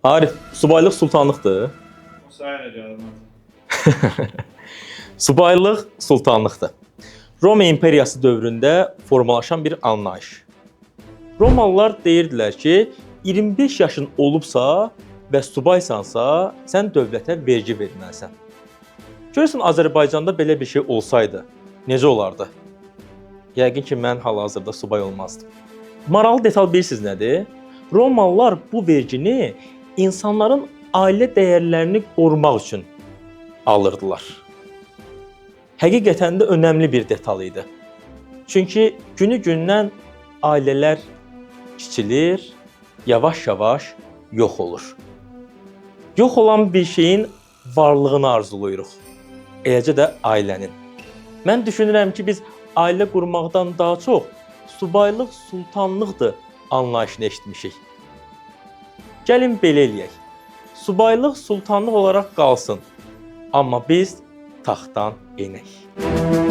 Arif, subaylıq sultanlıqdır. O sayılır canım. Subaylıq sultanlıqdır. Roma imperiyası dövründə formalaşan bir anlayış. Romalılar deyirdilər ki, 25 yaşın olubsa və subaysansa, sən dövlətə vergi verməlisən. Görürsən, Azərbaycanda belə bir şey olsaydı, necə olardı? Yəqin ki, mən hal-hazırda subay olmazdım. Maraqlı detal bilirsiniz nədir? Romalılar bu vergini insanların ailə dəyərlərini qorumaq üçün alırdılar. Həqiqətən də önəmli bir detal idi. Çünki günü-gündən ailələr kiçilir, yavaş-yavaş yox olur. Yox olan bir şeyin varlığını arzulayırıq. Eləcə də ailənin. Mən düşünürəm ki, biz ailə qurmaqdan daha çox subaylıq sultanlıqdır anlayışını eşitmişik. Gəlin belə eləyək. Subaylıq sultanlıq olaraq qalsın, amma biz taxtdan enək.